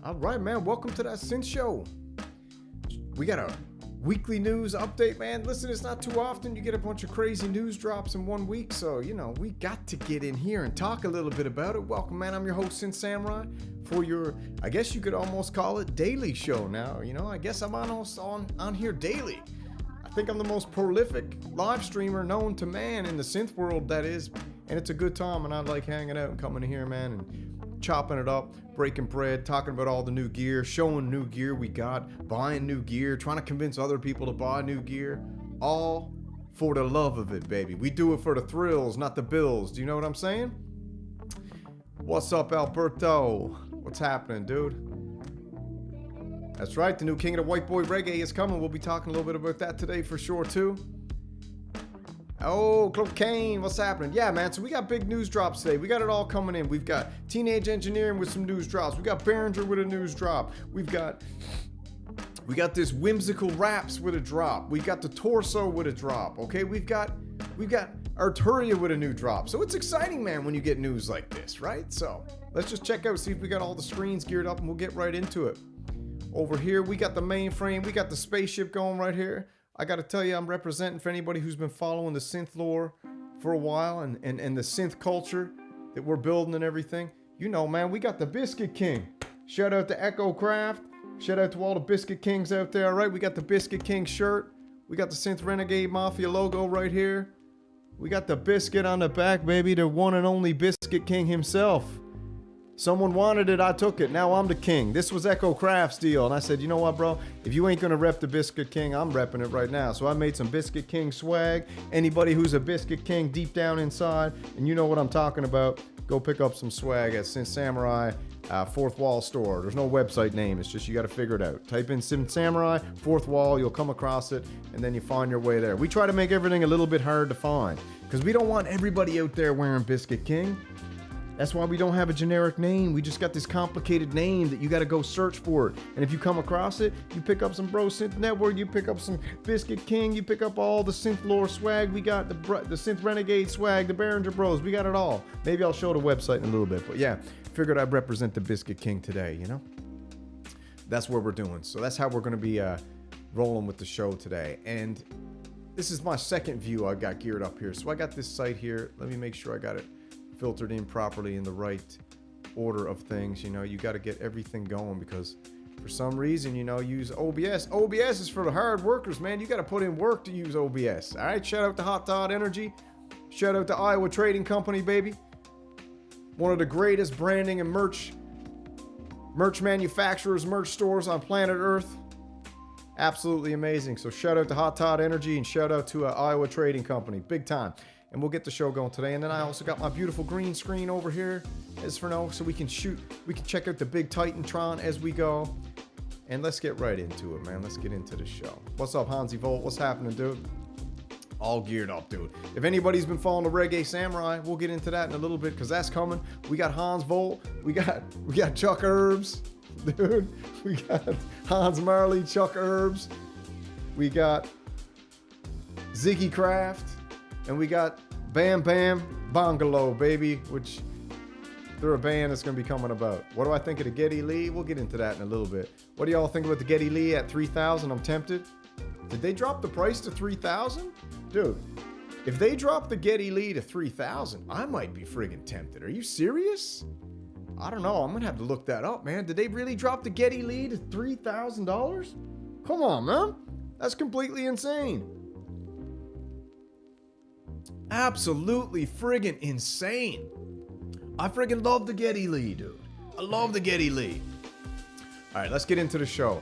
All right, man. Welcome to that Synth Show. We got a weekly news update, man. Listen, it's not too often you get a bunch of crazy news drops in 1 week, so, we got to get in here and talk a little bit about it. Welcome, man. I'm your host, Synth Samurai, for your, I guess you could almost call it daily show now. I guess I'm on here daily. I think I'm the most prolific live streamer known to man in the synth world, that is, and it's a good time, and I like hanging out and coming in here, man, and chopping it up, breaking bread, talking about all the new gear, showing new gear we got, buying new gear, trying to convince other people to buy new gear, all for the love of it, baby. We do it for the thrills, not the bills. Do you know what I'm saying? What's up, Alberto? What's happening, dude? That's right, the new King of the White Boy Reggae is coming. We'll be talking a little bit about that today for sure, too. Oh, Cocaine, what's happening? Yeah, man, so we got big news drops today. We got it all coming in. We've got Teenage Engineering with some news drops. We got Behringer with a news drop. We got this Whimsical Raps with a drop. We got the Torso with a drop, okay? We've got Arturia with a new drop. So it's exciting, man, when you get news like this, right? So let's just check out, see if we got all the screens geared up, and we'll get right into it. Over here, we got the mainframe. We got the spaceship going right here. I got to tell you, I'm representing for anybody who's been following the synth lore for a while and the synth culture that we're building and everything. Man, we got the Biscuit King. Shout out to Echo Craft. Shout out to all the Biscuit Kings out there. All right, we got the Biscuit King shirt. We got the Synth Renegade Mafia logo right here. We got the biscuit on the back, baby. The one and only Biscuit King himself. Someone wanted it, I took it. Now I'm the king. This was Echo Craft's deal. And I said, you know what, bro? If you ain't gonna rep the Biscuit King, I'm repping it right now. So I made some Biscuit King swag. Anybody who's a Biscuit King deep down inside, and you know what I'm talking about, go pick up some swag at Synth Samurai Fourth Wall store. There's no website name. It's just you gotta figure it out. Type in Synth Samurai Fourth Wall, you'll come across it, and then you find your way there. We try to make everything a little bit hard to find, because we don't want everybody out there wearing Biscuit King. That's why we don't have a generic name. We just got this complicated name that you got to go search for it. And if you come across it, you pick up some Bro Synth Network, you pick up some Biscuit King, you pick up all the synth lore swag. We got the Synth Renegade swag, the Behringer Bros. We got it all. Maybe I'll show the website in a little bit. But yeah, figured I'd represent the Biscuit King today, That's what we're doing. So that's how we're going to be rolling with the show today. And this is my second view I got geared up here. So I got this site here. Let me make sure I got it filtered in properly in the right order of things. You got to get everything going, because for some reason, use OBS. OBS is for the hard workers, man. You got to put in work to use OBS. All right, shout out to Hot Todd Energy. Shout out to Iowa Trading Company, baby. One of the greatest branding and merch manufacturers, merch stores on planet Earth. Absolutely amazing. So shout out to Hot Todd Energy and shout out to Iowa Trading Company. Big time. And we'll get the show going today. And then I also got my beautiful green screen over here as for now, so we can check out the big Titantron as we go. And let's get right into it, man. Let's get into the show. What's up, Hansi Volt? What's happening, dude? All geared up, dude. If anybody's been following the Reggae Samurai, we'll get into that in a little bit, because that's coming. We got Hans Volt. We got Chuck Herbs, dude. We got Hans Marley, Chuck Herbs. We got Ziggy Craft. And we got Bam Bam Bungalow, baby, which they're a band that's going to be coming about. What do I think of the Geddy Lee? We'll get into that in a little bit. What do y'all think about the Geddy Lee at $3,000? I'm tempted. Did they drop the price to $3,000? Dude, if they drop the Geddy Lee to $3,000, I might be friggin' tempted. Are you serious? I don't know. I'm going to have to look that up, man. Did they really drop the Geddy Lee to $3,000? Come on, man. That's completely insane. Absolutely friggin' insane. I friggin' love the Geddy Lee, dude. I love the Geddy Lee. All right, let's get into the show.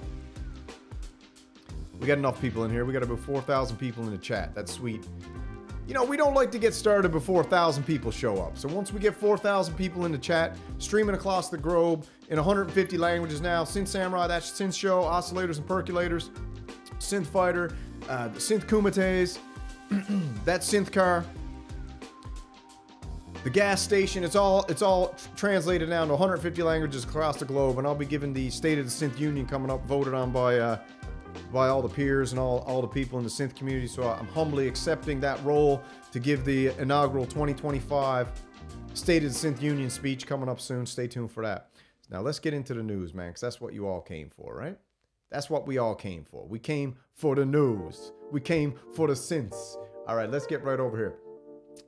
We got enough people in here. We got about 4,000 people in the chat. That's sweet. We don't like to get started before 1,000 people show up. So once we get 4,000 people in the chat, streaming across the globe in 150 languages now, Synth Samurai, that's Synth Show, Oscillators and Percolators, Synth Fighter, the Synth Kumites, that synth car, the gas station, it's all translated now to 150 languages across the globe, and I'll be giving the State of the Synth Union coming up, voted on by all the peers and all the people in the synth community. So I'm humbly accepting that role to give the inaugural 2025 State of the Synth Union speech coming up soon. Stay tuned for that. Now let's get into the news, man, because that's what you all came for, right? That's what we all came for. We came for the news. We came for the synths. All right, let's get right over here.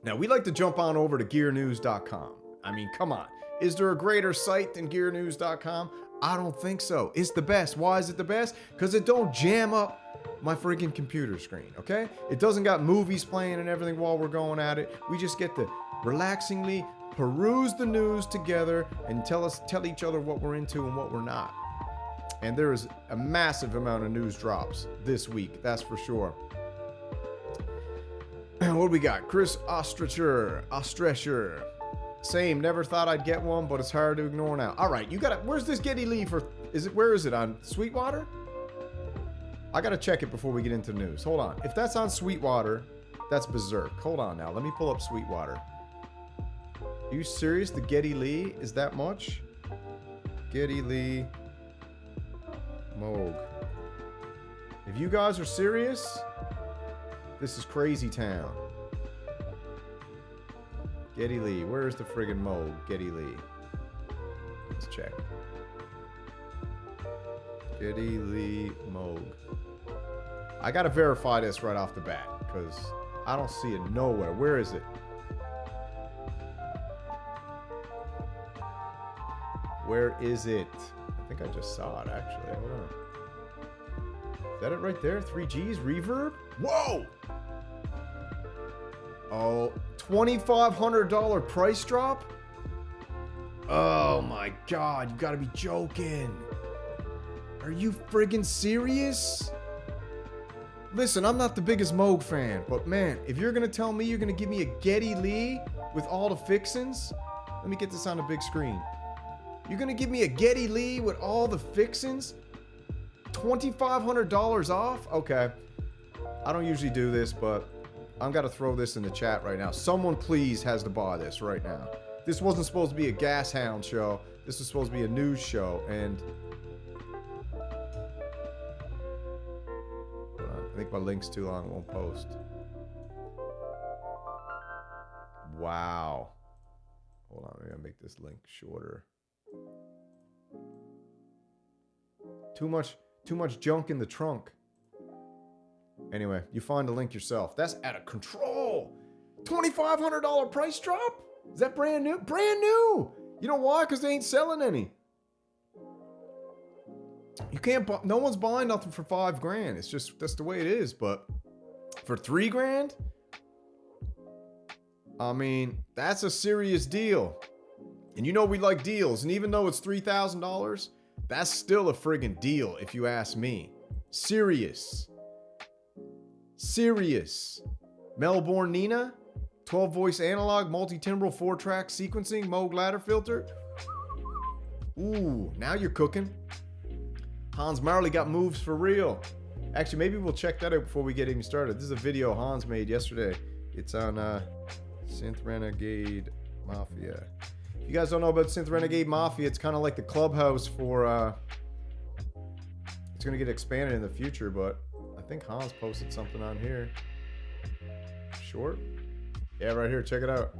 Now, we like to jump on over to gearnews.com. I mean, come on. Is there a greater site than gearnews.com? I don't think so. It's the best. Why is it the best? Because it don't jam up my freaking computer screen, okay? It doesn't got movies playing and everything while we're going at it. We just get to relaxingly peruse the news together and tell each other what we're into and what we're not. And there is a massive amount of news drops this week, that's for sure. What do we got? Chris Ostrescher. Same, never thought I'd get one, but it's hard to ignore now. All right, you got it. Where's this Geddy Lee for? Where is it? On Sweetwater? I gotta check it before we get into the news. Hold on. If that's on Sweetwater, that's berserk. Hold on now. Let me pull up Sweetwater. Are you serious? The Geddy Lee is that much? Geddy Lee Moog. If you guys are serious, this is crazy town. Geddy Lee. Where is the friggin' Moog? Geddy Lee. Let's check. Geddy Lee Moog. I gotta verify this right off the bat because I don't see it nowhere. Where is it? Where is it? I think I just saw it actually. Hold on. Is that it right there? 3Gs? Reverb? Whoa! Oh, $2,500 price drop? Oh my god, you gotta be joking. Are you friggin' serious? Listen, I'm not the biggest Moog fan, but man, if you're gonna tell me you're gonna give me a Geddy Lee with all the fixins, let me get this on the big screen. You're gonna give me a Geddy Lee with all the fixins? $2,500 off? Okay. I don't usually do this, but I'm gonna throw this in the chat right now. Someone please has to buy this right now. This wasn't supposed to be a Gas Hound show. This was supposed to be a news show, and I think my link's too long, it won't post. Wow. Hold on, I'm gonna make this link shorter. Too much junk in the trunk. Anyway, you find the link yourself. That's out of control. $2,500 price drop? Is that brand new? Brand new! You know why? Because they ain't selling any. You can't buy, no one's buying nothing for $5,000. It's just, that's the way it is. But for $3,000? I mean, that's a serious deal. And you know we like deals. And even though it's $3,000, that's still a friggin' deal if you ask me. Serious. Serious. Melbourne Nina, 12 voice analog, multi-timbral, 4-track sequencing, Moog ladder filter. Ooh, now you're cooking. Hans Marley got moves for real. Actually, maybe we'll check that out before we get even started. This is a video Hans made yesterday. It's on Synth Renegade Mafia. If you guys don't know about Synth Renegade Mafia, it's kind of like the clubhouse for it's gonna get expanded in the future, but I think Hans posted something on here. Short? Yeah, right here, check it out.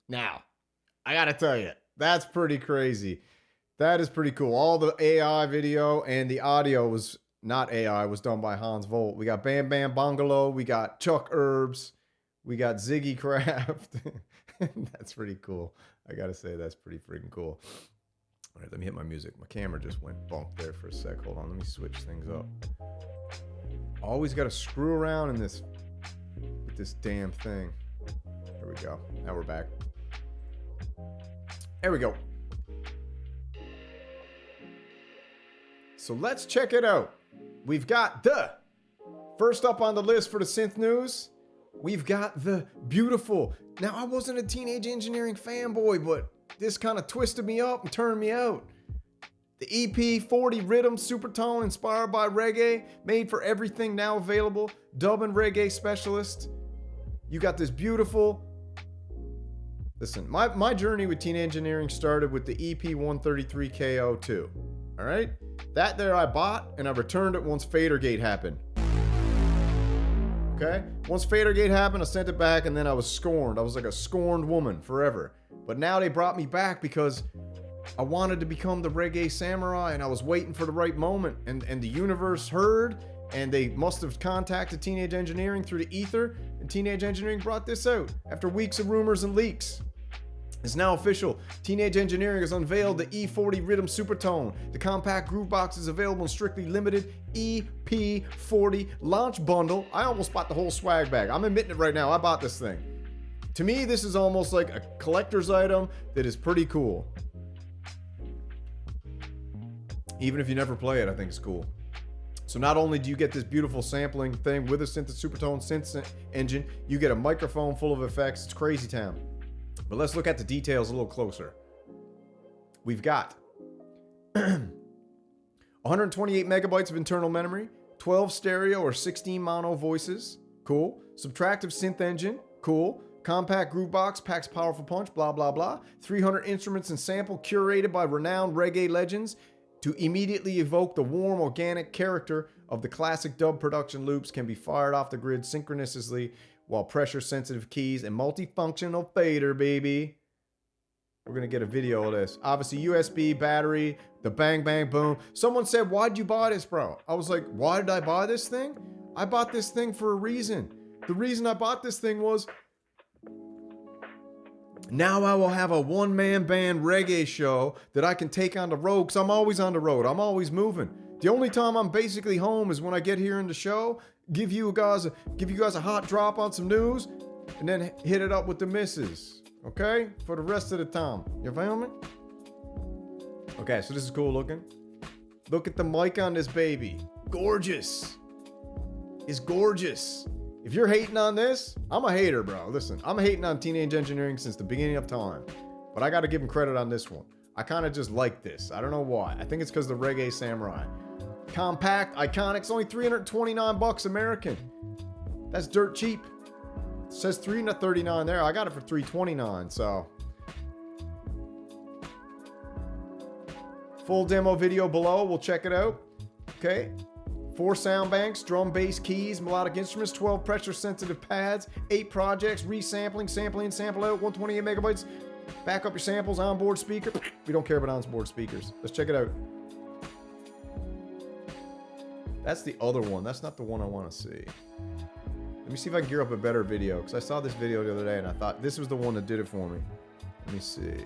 Now, I gotta tell you, that's pretty crazy. That is pretty cool. All the AI video and the audio was not AI, was done by Hans Volt. We got Bam Bam Bungalow, we got Chuck Herbs, We got Ziggy Craft. That's pretty cool. I gotta say, that's pretty freaking cool. All right, let me hit my music. My camera just went bump there for a sec. Hold on, let me switch things up. Always gotta screw around in this with this damn thing. There we go. Now we're back. There we go. So let's check it out. We've got first up on the list for the synth news. We've got the beautiful. Now, I wasn't a Teenage Engineering fanboy, but this kind of twisted me up and turned me out. The EP-40 rhythm supertone inspired by reggae, made for everything, now available. Dub and reggae specialist. You got this beautiful. Listen, my journey with Teen Engineering started with the EP-133 KO2. All right? That there I bought, and I returned it once Fadergate happened. Okay? Once Fadergate happened, I sent it back, and then I was scorned. I was like a scorned woman forever. But now they brought me back because I wanted to become the reggae samurai, and I was waiting for the right moment. And the universe heard, and they must have contacted Teenage Engineering through the ether, and Teenage Engineering brought this out after weeks of rumors and leaks. It's now official. Teenage Engineering has unveiled the E40 Rhythm Supertone. The compact groove box is available in strictly limited EP-40 launch bundle. I almost bought the whole swag bag. I'm admitting it right now. I bought this thing. To me, this is almost like a collector's item that is pretty cool. Even if you never play it, I think it's cool. So not only do you get this beautiful sampling thing with a SYNTHS Supertone synth engine, you get a microphone full of effects. It's crazy town. But let's look at the details a little closer. We've got 128 megabytes of internal memory, 12 stereo or 16 mono voices. Cool. Subtractive synth engine. Cool. Compact groove box, packs powerful punch, blah, blah, blah. 300 instruments and sample curated by renowned reggae legends to immediately evoke the warm, organic character of the classic dub production loops can be fired off the grid synchronously while pressure-sensitive keys and multifunctional fader, baby. We're going to get a video of this. Obviously, USB, battery, the bang, bang, boom. Someone said, why'd you buy this, bro? I was like, why did I buy this thing? I bought this thing for a reason. The reason I bought this thing was now I will have a one-man band reggae show that I can take on the road, because I'm always on the road. I'm always moving. The only time I'm basically home is when I get here in the show, give you guys a hot drop on some news, and then hit it up with the missus. Okay? For the rest of the time. You feel me? Okay, so this is cool looking. Look at the mic on this baby. Gorgeous. It's gorgeous. If you're hating on this, I'm a hater, bro. Listen, I'm hating on Teenage Engineering since the beginning of time. But I gotta give them credit on this one. I kind of just like this. I don't know why. I think it's because the Reggae Samurai. Compact, iconic. It's only 329 bucks American. That's dirt cheap. It says $339 there. I got it for $329, so. Full demo video below. We'll check it out. Okay. 4 sound banks, drum, bass, keys, melodic instruments, 12 pressure-sensitive pads, 8 projects, resampling, sampling, sample out, 128 megabytes. Back up your samples, onboard speaker. We don't care about onboard speakers. Let's check it out. That's the other one. That's not the one I want to see. Let me see if I can gear up a better video, because I saw this video the other day and I thought this was the one that did it for me. Let me see.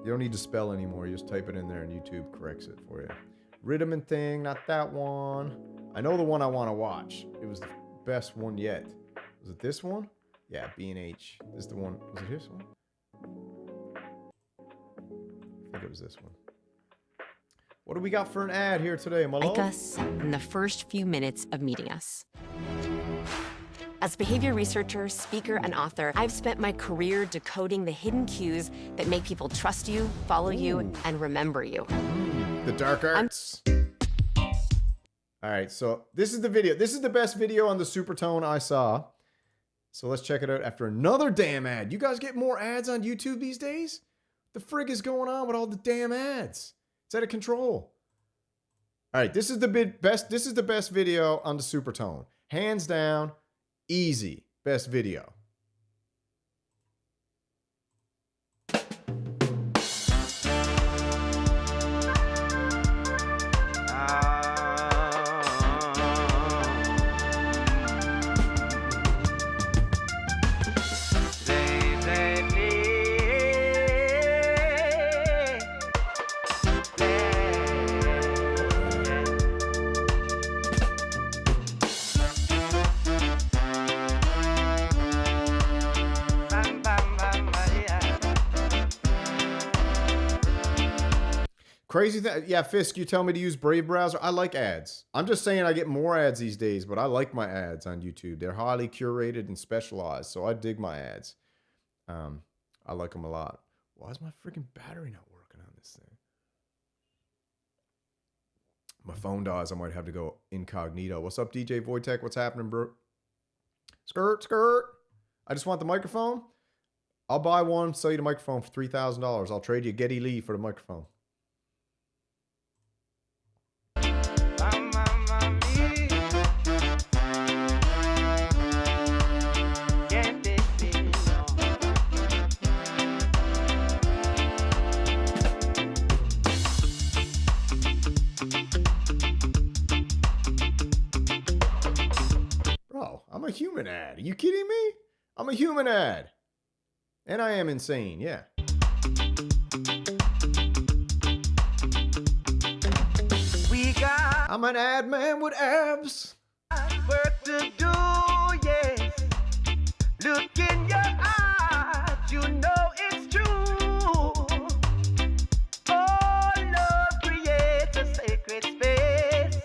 You don't need to spell anymore. You just type it in there and YouTube corrects it for you. Rhythm and thing, not that one. I know the one I want to watch. It was the best one yet. Was it this one? Yeah, B&H. This is the one. Was it this one? I think it was this one. What do we got for an ad here today, my love? Like us in the first few minutes of meeting us. As a behavior researcher, speaker, and author, I've spent my career decoding the hidden cues that make people trust you, follow you, and remember you. The dark arts. All right, so this is the video. This is the best video on the Supertone I saw. So let's check it out after another damn ad. You guys get more ads on YouTube these days? The frig is going on with all the damn ads? It's out of control. All right, this is the best. This is the best video on the Supertone, hands down. Easy. Best video. Crazy thing. Yeah, Fisk, you tell me to use Brave browser. I like ads. I'm just saying I get more ads these days, but I like my ads on YouTube. They're highly curated and specialized, so I dig my ads. I like them a lot. Why is my freaking battery not working on this thing? My phone dies. I might have to go incognito. What's up, DJ Wojtek? What's happening, bro? Skirt, skirt. I just want the microphone. I'll buy one, sell you the microphone for $3,000. I'll trade you Geddy Lee for the microphone. Bro, I'm a human ad. Are you kidding me? I'm a human ad. And I am insane, yeah. I'm an ad man with abs. Work to do, yes. Look in your eyes, you know it's true. Oh, love creates a sacred space.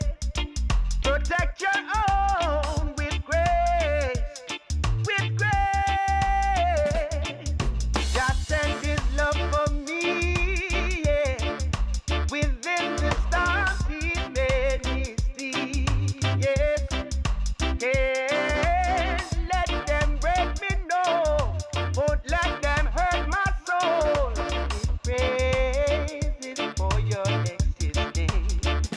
Protect your own with grace, with grace. God sent His love for me, yeah. Within the stars He made me see, yes. Can't let them break me, no. Won't let them hurt my soul. Give praises for your existence.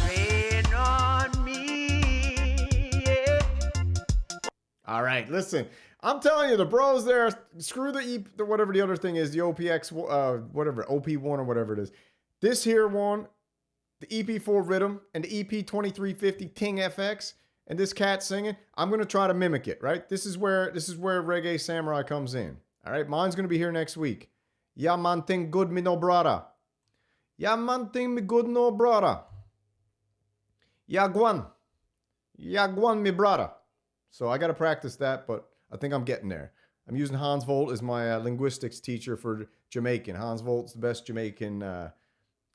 Rain on me, yeah. All right, listen. I'm telling you, the bros there, screw the whatever the other thing is, the OPX, whatever, OP1 or whatever it is. This here one, the EP-4 rhythm and the EP-2350 Ting FX and this cat singing, I'm going to try to mimic it, right? This is where Reggae Samurai comes in. All right, mine's going to be here next week. Ya man ting good me no brother. Ya man ting me good no brother. Ya guan me brother. So I got to practice that, but I think I'm getting there. I'm using Hans Volt as my linguistics teacher for Jamaican. Hans Volt's the best Jamaican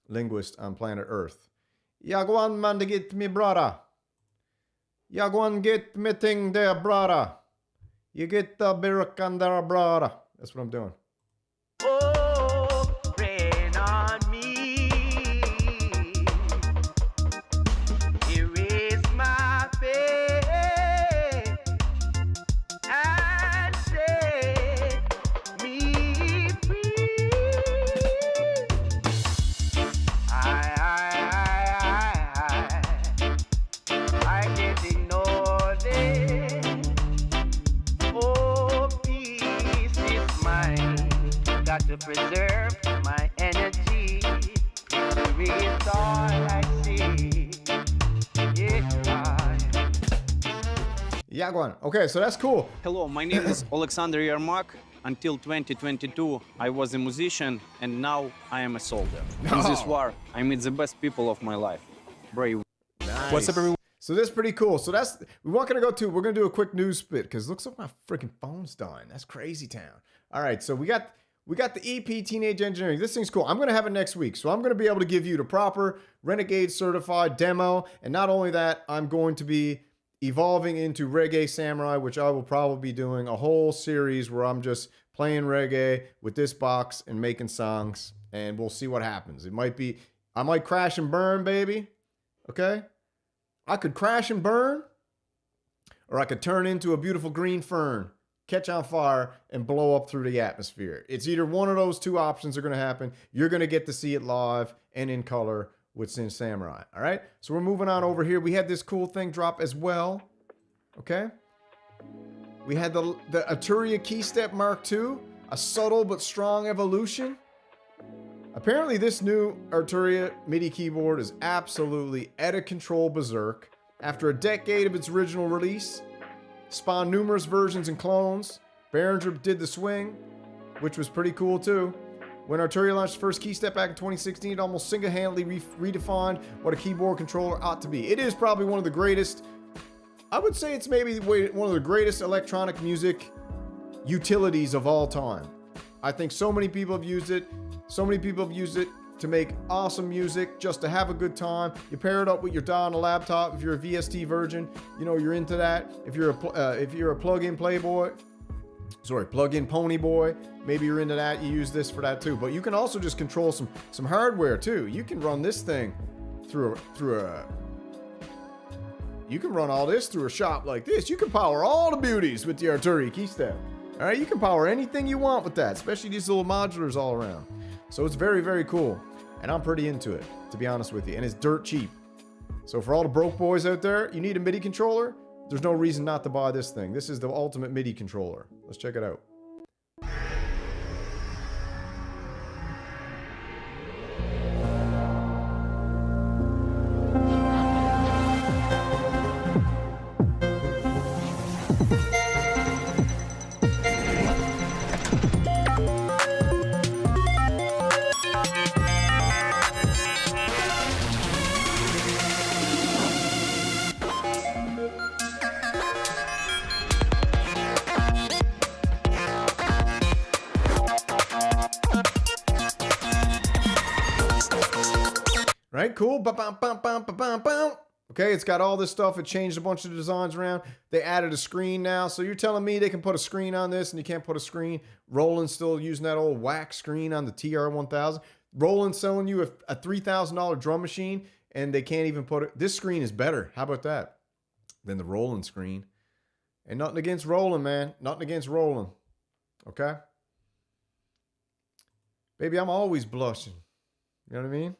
linguist on planet Earth. Ya go on, man, to get me, brother. Ya go on, get me thing there, brother. You get the birk and there, brother. That's what I'm doing. Oh, rain on me. Erase my face and set me free. I can't ignore this. Oh, peace is mine. Got to preserve my energy. Victory is all I see. Yeah, go on. Okay, so that's cool. Hello, my name is Alexander Yermak. Until 2022, I was a musician, and now I am a soldier. In this war, I meet the best people of my life. Brave. Nice. What's up, everyone? So this is pretty cool. So we weren't gonna go to. We're gonna do a quick news spit because it looks like my freaking phone's dying. That's crazy town. All right, so we got the EP Teenage Engineering. This thing's cool. I'm gonna have it next week, so I'm gonna be able to give you the proper Renegade certified demo. And not only that, I'm going to be evolving into Reggae Samurai, which I will probably be doing a whole series where I'm just playing reggae with this box and making songs, and we'll see what happens. I might crash and burn, baby. Okay? I could crash and burn, or I could turn into a beautiful green fern, catch on fire, and blow up through the atmosphere. It's either one of those two options are going to happen. You're going to get to see it live and in color with Synth Samurai. All right? So we're moving on over here. We had this cool thing drop as well. Okay? We had the Arturia Keystep Mark II, a subtle but strong evolution. Apparently this new Arturia MIDI keyboard is absolutely out of control berserk. After a decade of its original release, spawned numerous versions and clones. Behringer did the swing, which was pretty cool too. When Arturia launched the first keystep back in 2016, it almost single-handedly redefined what a keyboard controller ought to be. It is probably one of the greatest, I would say it's maybe one of the greatest electronic music utilities of all time. I think so many people have used it. So many people have used it to make awesome music, just to have a good time. You pair it up with your DAW on a laptop. If you're a VST virgin, you know, you're into that. If you're a plug-in plug-in pony boy, maybe you're into that. You use this for that too. But you can also just control some hardware too. You can run this thing you can run all this through a shop like this. You can power all the beauties with the Arturi keystep. All right, you can power anything you want with that, especially these little modulars all around. So it's very, very cool. And I'm pretty into it, to be honest with you. And it's dirt cheap. So for all the broke boys out there, you need a MIDI controller? There's no reason not to buy this thing. This is the ultimate MIDI controller. Let's check it out. Right, cool. Okay, it's got all this stuff. It changed a bunch of designs around. They added a screen now. So you're telling me they can put a screen on this and you can't put a screen? Roland's still using that old wax screen on the TR-1000. Roland's selling you a $3,000 drum machine and they can't even put it. This screen is better. How about that? Than the Roland screen. And nothing against Roland, man. Nothing against Roland. Okay? Baby, I'm always blushing. You know what I mean?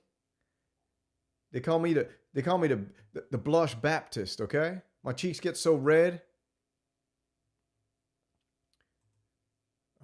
They call me the blush Baptist, okay? My cheeks get so red.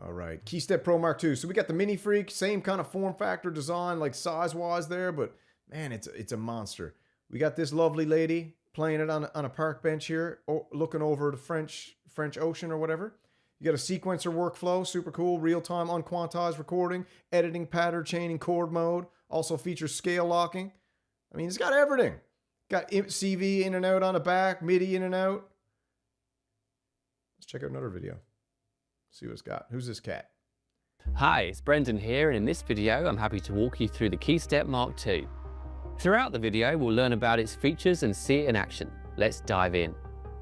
All right, Keystep Pro Mark II. So we got the Mini Freak, same kind of form factor design, like size-wise there, but man, it's a monster. We got this lovely lady playing it on a park bench here, looking over the French Ocean or whatever. You got a sequencer workflow, super cool, real-time unquantized recording, editing, pattern chaining, chord mode. Also features scale locking. I mean, it's got everything. Got CV in and out on the back, MIDI in and out. Let's check out another video. See what it's got. Who's this cat? Hi, it's Brendan here, and in this video I'm happy to walk you through the Keystep Mark II. Throughout the video we'll learn about its features and see it in action. Let's dive in.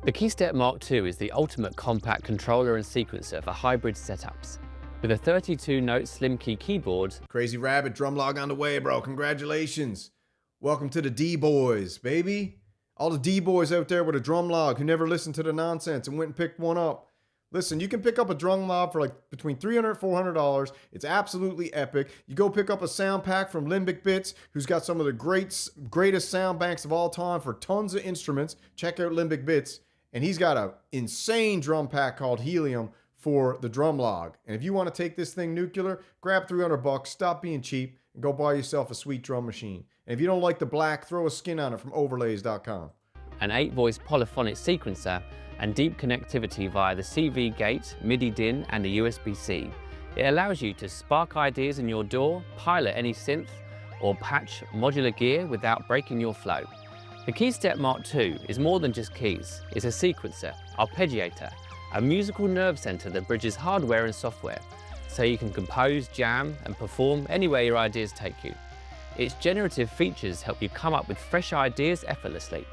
The Keystep Mark II is the ultimate compact controller and sequencer for hybrid setups. With a 32-note slim key keyboard, Crazy Rabbit drum log on the way, bro. Congratulations. Welcome to the D-Boys, baby. All the D-Boys out there with a drum log who never listened to the nonsense and went and picked one up. Listen, you can pick up a drum log for like between $300 and $400. It's absolutely epic. You go pick up a sound pack from Limbic Bits, who's got some of the greatest sound banks of all time for tons of instruments. Check out Limbic Bits. And he's got an insane drum pack called Helium for the drum log. And if you want to take this thing nuclear, grab $300, stop being cheap, and go buy yourself a sweet drum machine. And if you don't like the black, throw a skin on it from overlays.com. an 8-voice polyphonic sequencer, and deep connectivity via the CV gate, MIDI DIN, and the USB-C. It allows you to spark ideas in your DAW, pilot any synth, or patch modular gear without breaking your flow. The Keystep Mark II is more than just keys. It's a sequencer, arpeggiator, a musical nerve center that bridges hardware and software, so you can compose, jam, and perform anywhere your ideas take you. Its generative features help you come up with fresh ideas effortlessly,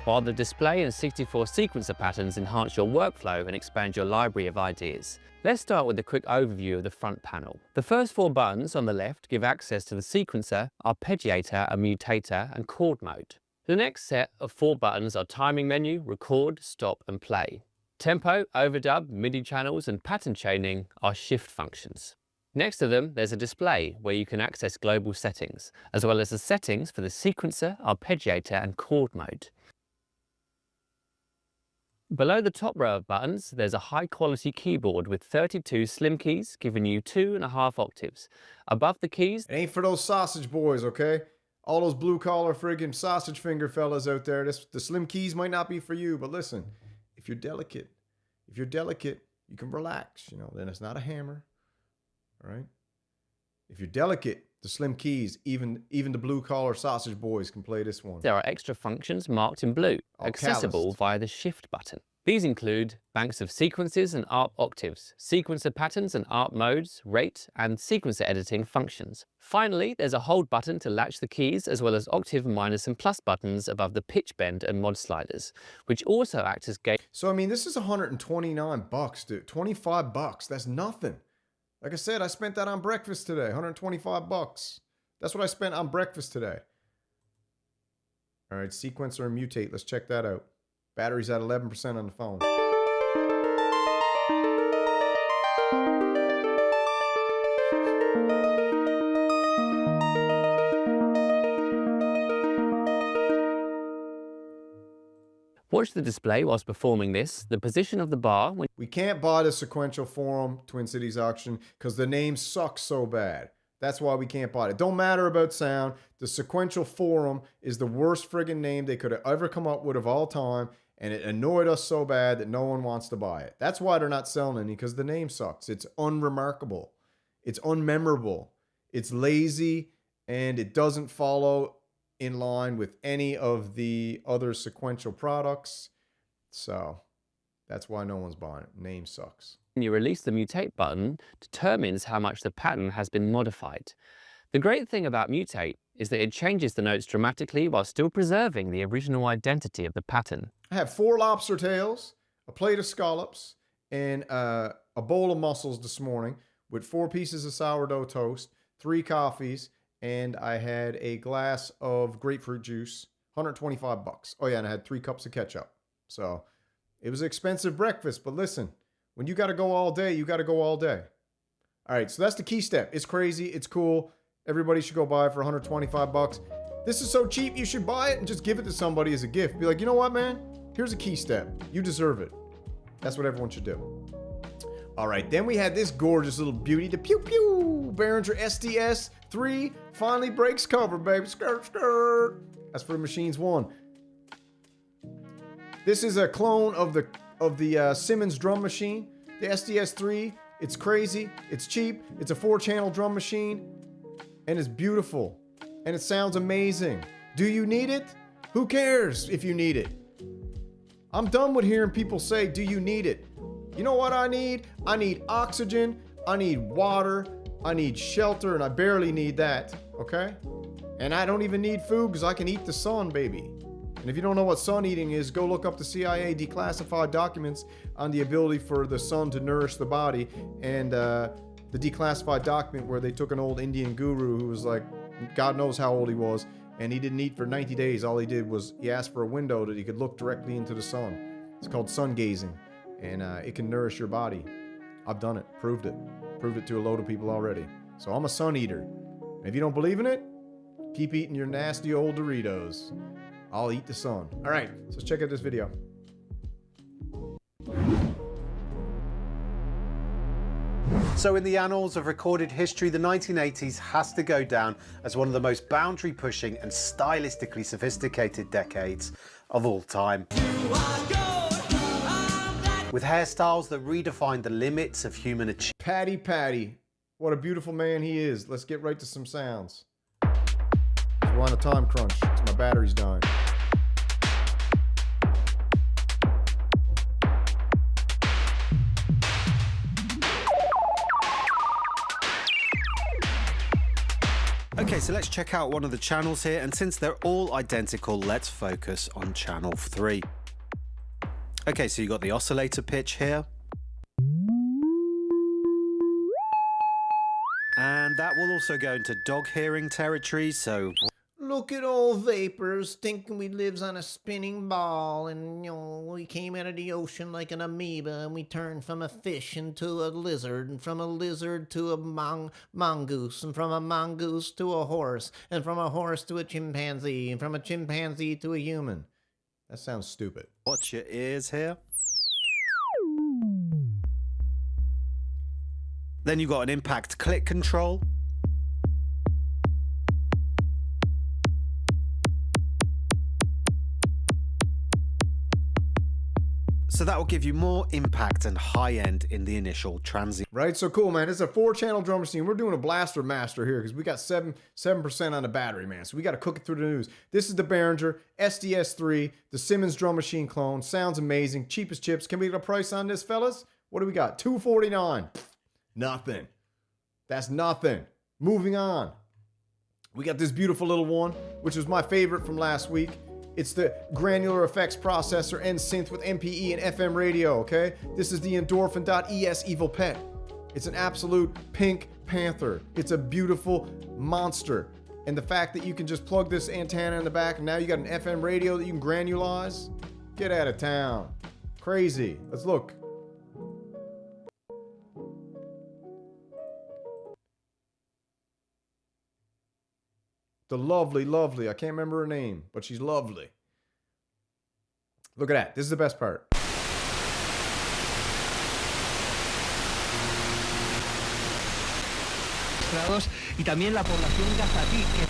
while the display and 64 sequencer patterns enhance your workflow and expand your library of ideas. Let's start with a quick overview of the front panel. The first 4 buttons on the left give access to the sequencer, arpeggiator, and mutator, and chord mode. The next set of 4 buttons are timing menu, record, stop, and play. Tempo, overdub, MIDI channels, and pattern chaining are shift functions. Next to them, there's a display where you can access global settings, as well as the settings for the sequencer, arpeggiator, and chord mode. Below the top row of buttons, there's a high-quality keyboard with 32 slim keys, giving you 2.5 octaves. Above the keys, It ain't for those sausage boys, okay? All those blue-collar friggin' sausage finger fellas out there, the slim keys might not be for you, but listen, if you're delicate, you can relax, you know, then it's not a hammer, all right? If you're delicate, the slim keys, even the blue-collar sausage boys can play this one. there are extra functions marked in blue, Oh, accessible calloused. via the shift button. These include banks of sequences and ARP octaves, sequencer patterns and ARP modes, rate, and sequencer editing functions. Finally, there's a hold button to latch the keys, as well as octave minus and plus buttons above the pitch bend and mod sliders, which also act as gauge. So, I mean, this is 129 bucks, dude. 25 bucks. That's nothing. Like I said, I spent that on breakfast today. 125 bucks. That's what I spent on breakfast today. All right, sequencer and mutate. Let's check that out. Battery's at 11% on the phone. Watch the display whilst performing this. The position of the bar when We can't buy the sequential forum Twin Cities auction because the name sucks so bad. That's why we can't buy it. Don't matter about sound. The sequential forum is the worst friggin' name they could have ever come up with of all time, and it annoyed us so bad that no one wants to buy it. That's why they're not selling any, because the name sucks. It's unremarkable. It's unmemorable. It's lazy, and it doesn't follow in line with any of the other sequential products. So that's why no one's buying it. Name sucks. you release the mutate button determines how much the pattern has been modified. The great thing about mutate is that it changes the notes dramatically while still preserving the original identity of the pattern. I have 4 lobster tails, a plate of scallops, and a bowl of mussels this morning with 4 pieces of sourdough toast, 3 coffees, and I had a glass of grapefruit juice, 125 bucks. Oh yeah, and I had 3 cups of ketchup. So it was an expensive breakfast, but listen, when you got to go all day, you got to go all day. All right, so that's the key step. It's crazy. It's cool. Everybody should go buy it for 125 bucks. This is so cheap, you should buy it and just give it to somebody as a gift. Be like, you know what, man? Here's a key step. You deserve it. That's what everyone should do. All right, then we had this gorgeous little beauty, the Pew Pew Behringer SDS-3 finally breaks cover, baby. Skirt, skirt. That's for Machines 1. This is a clone of the Simmons drum machine. The SDS-3, it's crazy, it's cheap, it's a 4-channel drum machine, and it's beautiful, and it sounds amazing. Do you need it? Who cares if you need it? I'm done with hearing people say, do you need it? You know what I need? I need oxygen, I need water, I need shelter, and I barely need that, okay? And I don't even need food because I can eat the sun, baby. And if you don't know what sun eating is, go look up the CIA declassified documents on the ability for the sun to nourish the body, and the declassified document where they took an old Indian guru who was like, God knows how old he was, and he didn't eat for 90 days. All he did was he asked for a window that he could look directly into the sun. It's called sun gazing, and it can nourish your body. I've done it, proved it to a load of people already. So I'm a sun eater. And if you don't believe in it, keep eating your nasty old Doritos. I'll eat the sun. All right, so let's check out this video. So in the annals of recorded history, the 1980s has to go down as one of the most boundary-pushing and stylistically sophisticated decades of all time. With hairstyles that redefined the limits of human achievement. Patty Patty. What a beautiful man he is. Let's get right to some sounds. We're on a time crunch. My battery's dying. Okay, so let's check out one of the channels here, and since they're all identical, let's focus on channel 3. Okay, so you got the oscillator pitch here. And that will also go into dog hearing territory, so... Look at all vapors, thinking we lives on a spinning ball, and we came out of the ocean like an amoeba, and we turned from a fish into a lizard, and from a lizard to a mongoose, and from a mongoose to a horse, and from a horse to a chimpanzee, and from a chimpanzee to a human. That sounds stupid. Watch your ears here. Then you've got an impact click control. So that will give you more impact and high end in the initial transient. Right, so cool, man. This is a 4-channel drum machine. We're doing a blaster master here because we got 7% on the battery, man. So we got to cook it through the news. This is the Behringer SDS-3, the Simmons drum machine clone. Sounds amazing. Cheapest chips. Can we get a price on this, fellas? What do we got? $249. Nothing. That's nothing. Moving on. We got this beautiful little one, which was my favorite from last week. It's the granular effects processor and synth with MPE and FM radio, okay? This is the Endorphin.es Evil Pet. It's an absolute pink panther. It's a beautiful monster. And the fact that you can just plug this antenna in the back and now you got an FM radio that you can granulize, get out of town. Crazy. Let's look. The lovely, I can't remember her name, but she's lovely. Look at that. This is the best part. Y también la población gazatí que...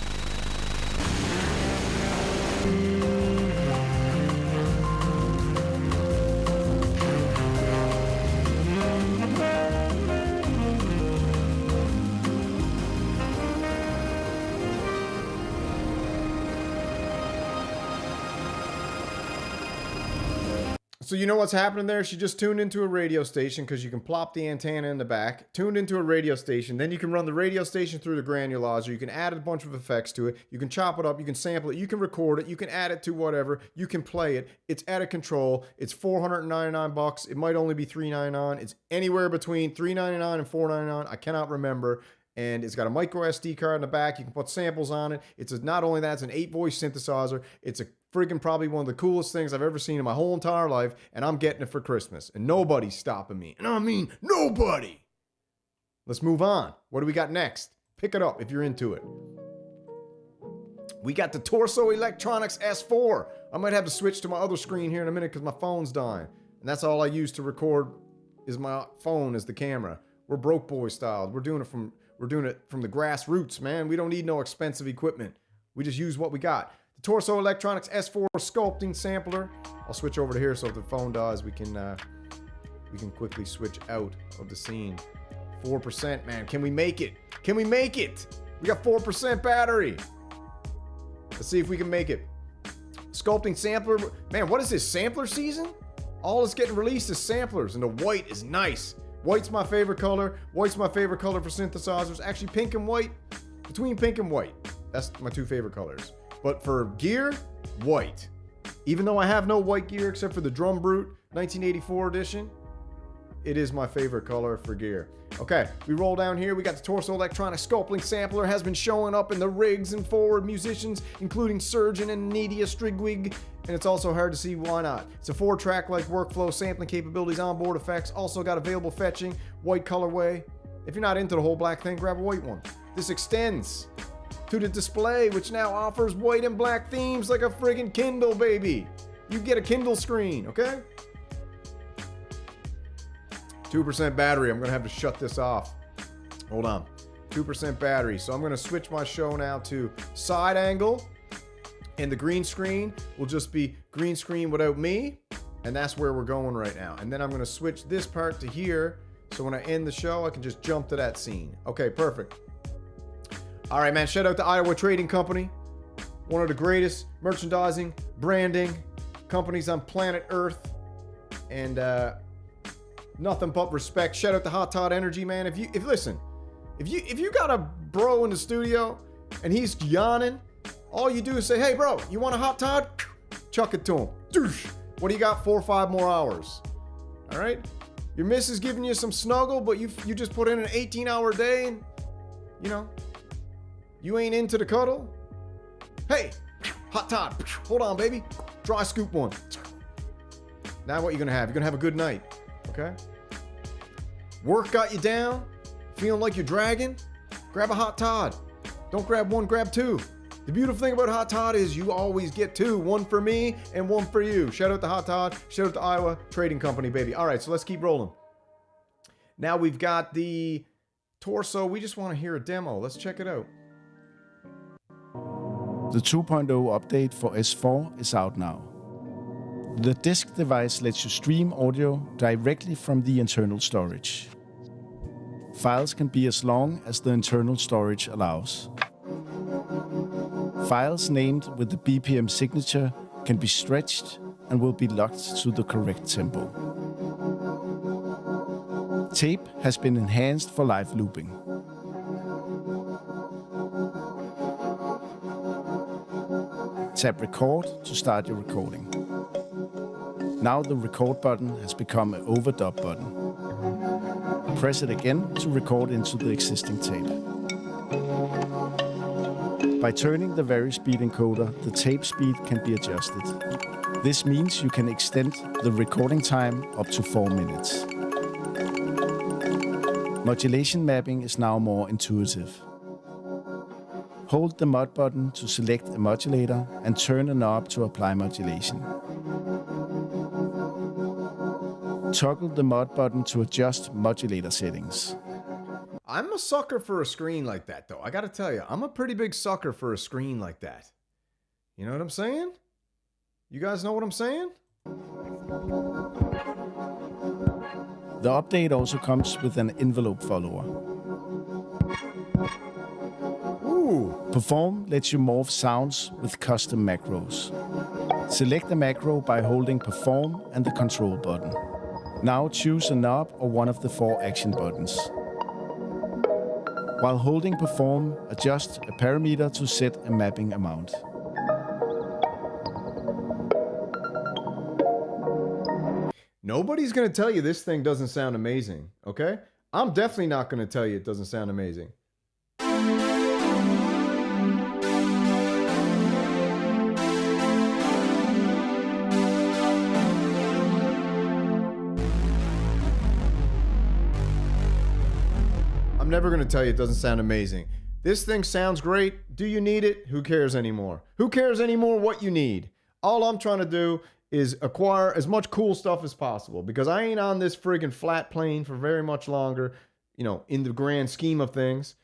So you know what's happening there? She just tuned into a radio station because you can plop the antenna in the back, tuned into a radio station, then you can run the radio station through the granulizer, you can add a bunch of effects to it, you can chop it up, you can sample it, you can record it, you can add it to whatever, you can play it. It's out of control. It's $499. It might only be $399. It's anywhere between $399 and $499. I cannot remember. And it's got a micro SD card in the back. You can put samples on it. Not only that, it's an 8-voice synthesizer. It's a friggin' probably one of the coolest things I've ever seen in my whole entire life. And I'm getting it for Christmas. And nobody's stopping me. And I mean, nobody. Let's move on. What do we got next? Pick it up if you're into it. We got the Torso Electronics S4. I might have to switch to my other screen here in a minute because my phone's dying. And that's all I use to record is my phone as the camera. We're broke boy style. We're doing it from the grassroots, man. We don't need no expensive equipment. We just use what we got. The Torso Electronics S4 sculpting sampler. I'll switch over to here so if the phone dies, we can quickly switch out of the scene. 4%, man. Can we make it? Can we make it? We got 4% battery. Let's see if we can make it. Sculpting sampler. Man, what is this? Sampler season? All that's getting released is samplers, and the white is nice. White's my favorite color. White's my favorite color for synthesizers. Actually, pink and white. Between pink and white. That's my two favorite colors. But for gear, white. Even though I have no white gear except for the Drum Brute 1984 edition, it is my favorite color for gear. Okay, we roll down here. We got the Torso Electronic Sculpting Sampler. Has been showing up in the rigs and forward musicians, including Surgeon and Nedia Strigwig. And it's also hard to see why not. It's a 4-track like workflow, sampling capabilities, onboard effects. Also got available fetching, white colorway. If you're not into the whole black thing, grab a white one. This extends to the display, which now offers white and black themes like a friggin' Kindle, baby. You get a Kindle screen, okay? 2% battery. I'm gonna have to shut this off. Hold on. 2% battery. So I'm gonna switch my show now to side angle. And the green screen will just be green screen without me. And that's where we're going right now. And then I'm gonna switch this part to here. So when I end the show, I can just jump to that scene. Okay, perfect. All right, man, shout out to Iowa Trading Company. One of the greatest merchandising, branding companies on planet Earth. And nothing but respect. Shout out to Hot Todd Energy, man. If you got a bro in the studio and he's yawning, all you do is say, hey bro, you want a Hot Todd? Chuck it to him. What do you got? 4 or 5 more hours. All right? Your missus giving you some snuggle, but you just put in an 18-hour day and, you ain't into the cuddle? Hey, Hot Todd. Hold on, baby. Dry scoop one. Now what you gonna have? You're gonna have a good night, okay? Work got you down? Feeling like you're dragging? Grab a Hot Todd. Don't grab one, grab 2. The beautiful thing about Hot Todd is you always get 2. 1 for me and 1 for you. Shout out to Hot Todd. Shout out to Iowa Trading Company, baby. All right, so let's keep rolling. Now we've got the Torso. We just want to hear a demo. Let's check it out. The 2.0 update for S4 is out now. The disk device lets you stream audio directly from the internal storage. Files can be as long as the internal storage allows. Files named with the BPM signature can be stretched and will be locked to the correct tempo. Tape has been enhanced for live looping. Tap record to start your recording. Now the record button has become an overdub button. Press it again to record into the existing tape. By turning the vari-speed encoder, the tape speed can be adjusted. This means you can extend the recording time up to 4 minutes. Modulation mapping is now more intuitive. Hold the mod button to select a modulator and turn a knob to apply modulation. Toggle the mod button to adjust modulator settings. I'm a sucker for a screen like that, though. I gotta tell you, I'm a pretty big sucker for a screen like that. You know what I'm saying? You guys know what I'm saying? The update also comes with an envelope follower. Ooh. Perform lets you morph sounds with custom macros. Select the macro by holding Perform and the control button. Now choose a knob or one of the 4 action buttons. While holding Perform, adjust a parameter to set a mapping amount. Nobody's gonna tell you this thing doesn't sound amazing, okay? I'm definitely not gonna tell you it doesn't sound amazing. I'm never going to tell you it doesn't sound amazing. This thing sounds great. Do you need it? Who cares anymore? Who cares anymore what you need? All I'm trying to do is acquire as much cool stuff as possible because I ain't on this friggin' flat plane for very much longer, you know, in the grand scheme of things.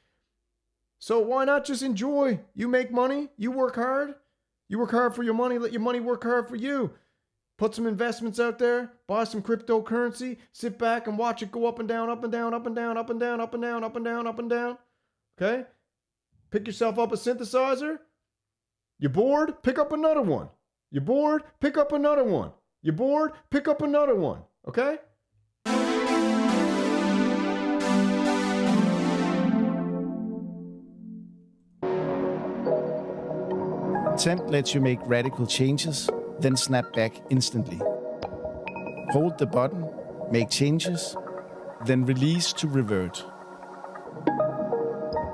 So why not just enjoy? You make money. You work hard. You work hard for your money. Let your money work hard for you. Put some investments out there, buy some cryptocurrency, sit back and watch it go up and down, up and down, up and down, up and down, up and down, up and down, up and down. Okay? Pick yourself up a synthesizer. You're bored? Pick up another one. You're bored? Pick up another one. You're bored? Pick up another one. Okay? Temp lets you make radical changes, then snap back instantly. Hold the button, make changes, then release to revert.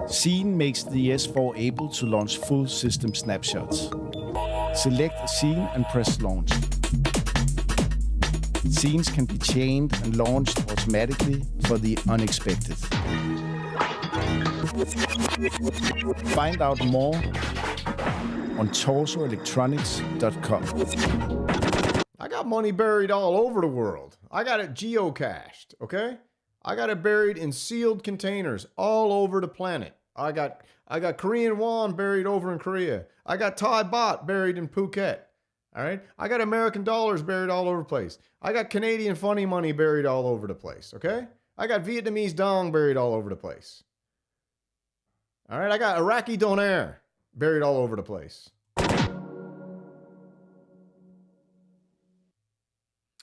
Scene makes the S4 able to launch full system snapshots. Select a scene and press launch. Scenes can be chained and launched automatically for the unexpected. Find out more on torsoelectronics.com. I got money buried all over the world. I got it geocached, okay? I got it buried in sealed containers all over the planet. I got Korean won buried over in Korea. I got Thai baht buried in Phuket. All right? I got American dollars buried all over the place. I got Canadian funny money buried all over the place, okay? I got Vietnamese dong buried all over the place. All right? I got Iraqi donair buried all over the place.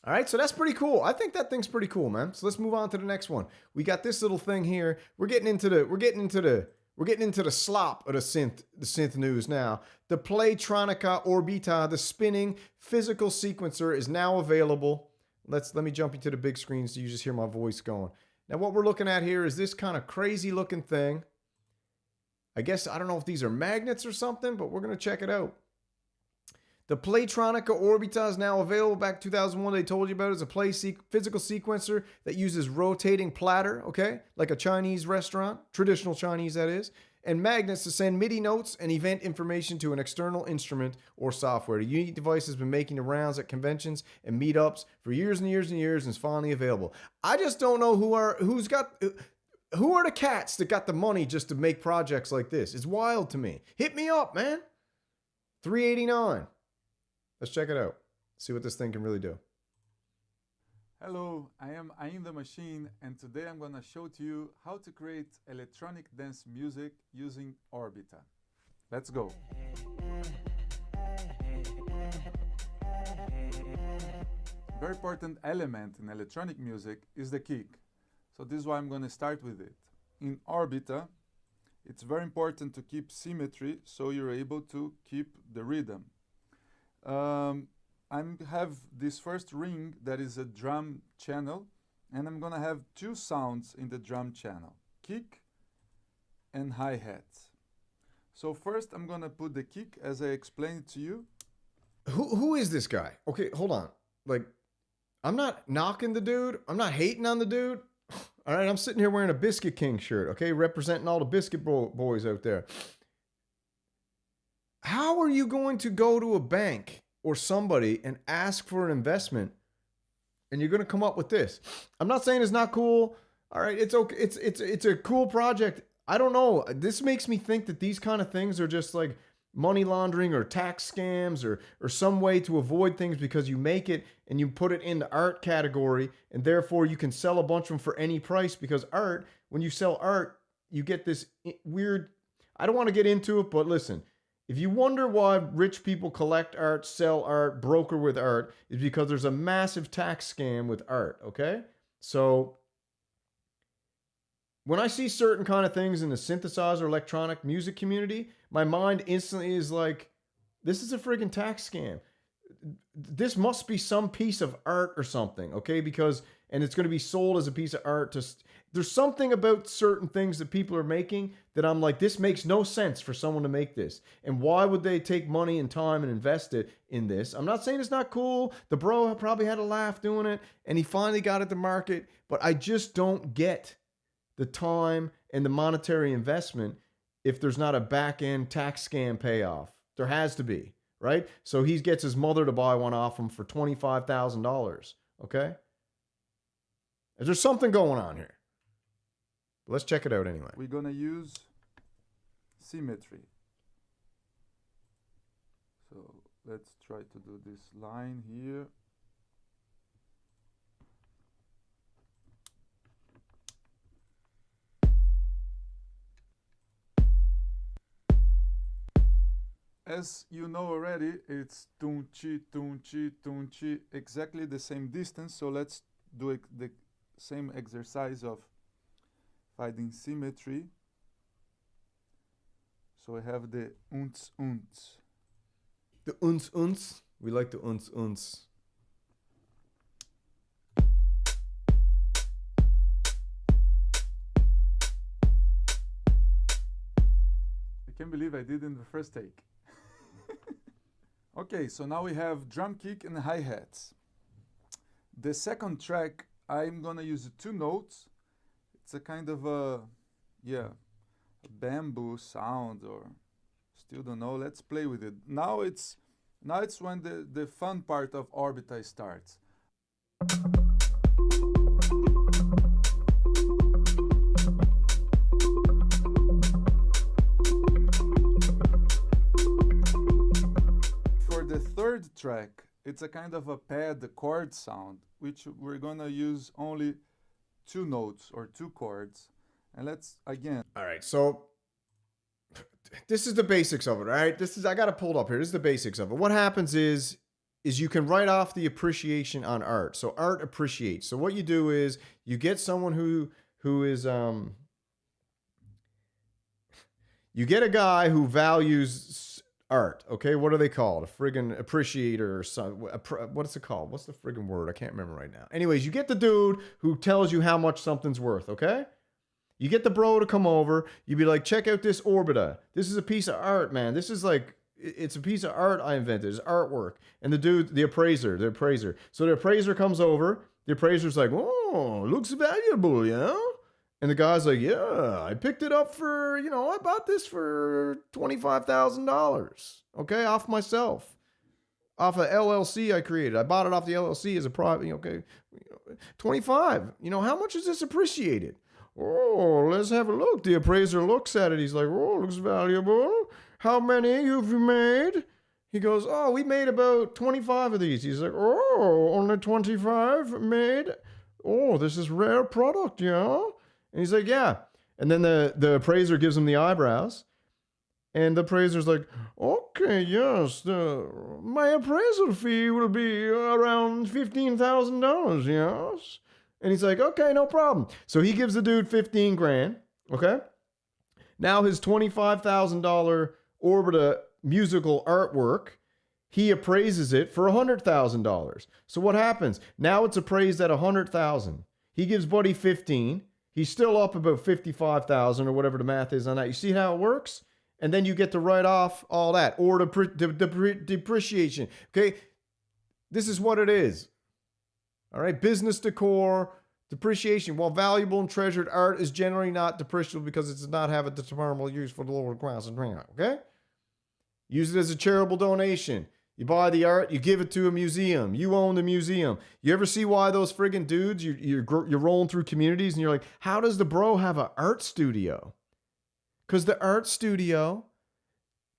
All right, so that's pretty cool. I think that thing's pretty cool, man. So let's move on to the next one. We got this little thing here. We're getting into the slop of the synth news now. The Playtronica Orbita, the spinning physical sequencer, is now available. Let me jump into the big screen so you just hear my voice going. Now what we're looking at here is this kind of crazy looking thing. I guess I don't know if these are magnets or something, but we're gonna check it out. The Playtronica Orbita is now available. Back 2001, they told you about it. It's a physical sequencer that uses rotating platter, okay? Like a Chinese restaurant, traditional Chinese that is, and magnets to send MIDI notes and event information to an external instrument or software. The unique device has been making the rounds at conventions and meetups for years and years and years and is finally available. I just don't know who are the cats that got the money just to make projects like this. It's wild to me. Hit me up, man. $389. Let's check it out. See what this thing can really do. Hello, I am Ain the Machine, and today I'm gonna show to you how to create electronic dance music using Orbita. Let's go. Very important element in electronic music is the kick. So this is why I'm gonna start with it. In Orbita, it's very important to keep symmetry so you're able to keep the rhythm. I have this first ring that is a drum channel, and I'm gonna have two sounds in the drum channel, kick and hi-hat. So first I'm gonna put the kick as I explained to you. Who is this guy? Okay, hold on. Like, I'm not knocking the dude. I'm not hating on the dude. All right, I'm sitting here wearing a Biscuit King shirt, okay, representing all the Biscuit boys out there. How are you going to go to a bank or somebody and ask for an investment and you're going to come up with this? I'm not saying it's not cool. All right, it's okay. It's a cool project. I don't know. This makes me think that these kind of things are just like money laundering or tax scams or some way to avoid things because you make it and you put it in the art category and therefore you can sell a bunch of them for any price because art, when you sell art, you get this weird, I don't want to get into it, but listen, if you wonder why rich people collect art, sell art, broker with art, is because there's a massive tax scam with art, okay? So when I see certain kind of things in the synthesizer electronic music community, my mind instantly is like, this is a friggin' tax scam. This must be some piece of art or something, okay? Because, and it's going to be sold as a piece of art. There's something about certain things that people are making that I'm like, this makes no sense for someone to make this. And why would they take money and time and invest it in this? I'm not saying it's not cool. The bro probably had a laugh doing it and he finally got it to market, but I just don't get the time and the monetary investment if there's not a back-end tax scam payoff. There has to be, right? So he gets his mother to buy one off him for $25,000, okay? There's something going on here. Let's check it out anyway. We're gonna use symmetry. So let's try to do this line here. As you know already, it's tum-chi, tum-chi, tum-chi, exactly the same distance. So let's do the same exercise of finding symmetry. So I have the unts, unts. The unts, unts. We like the unts, unts. I can't believe I did in the first take. Okay, so now we have drum kick and hi-hats. The second track, I'm gonna use two notes. It's a kind of a bamboo sound, or still don't know. Let's play with it. Now it's when the fun part of Orbita starts. For the third track, it's a kind of a pad chord sound, which we're gonna use only two notes or two chords. And let's again. All right, so this is the basics of it, all right? I got it pulled up here. This is the basics of it. What happens is you can write off the appreciation on art. So art appreciates. So what you do is you get someone who is you get a guy who values art, okay? What are they called? A friggin' appreciator or something. What's it called? What's the friggin' word? I can't remember right now. Anyways, you get the dude who tells you how much something's worth, okay? You get the bro to come over. You be like, check out this Orbita. This is a piece of art, man. This is like, it's a piece of art I invented. It's artwork. And the dude, the appraiser. So the appraiser comes over. The appraiser's like, oh, looks valuable, yeah? And the guy's like, yeah, I picked it up for, I bought this for $25,000, okay, off myself. Off a LLC I created. I bought it off the LLC as a private, okay, 25. How much is this appreciated? Oh, let's have a look. The appraiser looks at it. He's like, oh, looks valuable. How many have you made? He goes, oh, we made about 25 of these. He's like, oh, only 25 made? Oh, this is rare product, yeah? And he's like, yeah. And then the appraiser gives him the eyebrows. And the appraiser's like, okay, yes, my appraisal fee will be around $15,000, yes? And he's like, okay, no problem. So he gives the dude 15 grand, okay? Now his $25,000 Orbita musical artwork, he appraises it for $100,000. So what happens? Now it's appraised at $100,000. He gives Buddy 15. He's still up about 55,000 or whatever the math is on that. You see how it works? And then you get to write off all that or depreciation. Okay, this is what it is. All right, business decor, depreciation. While valuable and treasured art is generally not depreciable because it does not have a determinable use for the lower class. Okay, use it as a charitable donation. You buy the art, you give it to a museum. You own the museum. You ever see why those friggin' dudes? You're rolling through communities and you're like, how does the bro have an art studio? Because the art studio,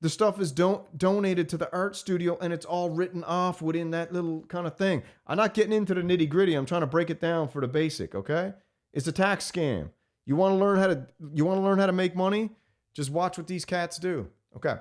the stuff is donated to the art studio and it's all written off within that little kind of thing. I'm not getting into the nitty gritty. I'm trying to break it down for the basic, okay? It's a tax scam. You want to learn how to make money? Just watch what these cats do, okay?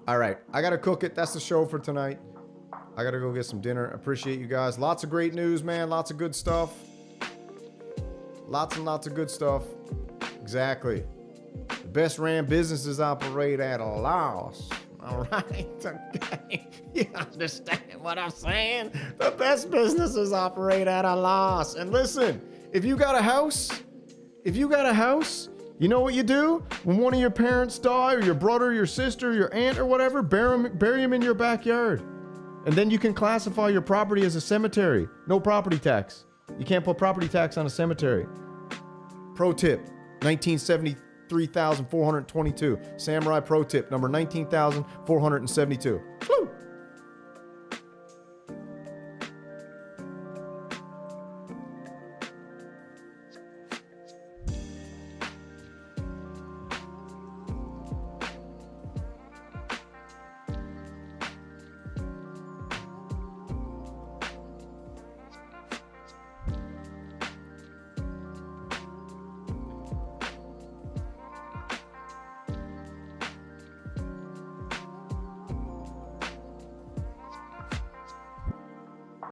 All right, I gotta cook it. That's the show for tonight. I gotta go get some dinner. Appreciate you guys. Lots of great news, man. Lots of good stuff. Lots and lots of good stuff. Exactly. The best ran businesses operate at a loss. All right, okay. You understand what I'm saying? The best businesses operate at a loss. And listen, if you got a house, you know what you do? When one of your parents die, or your brother, your sister, your aunt, or whatever, bury them in your backyard. And then you can classify your property as a cemetery. No property tax. You can't put property tax on a cemetery. Pro tip, 1973,422. Samurai pro tip, number 19,472.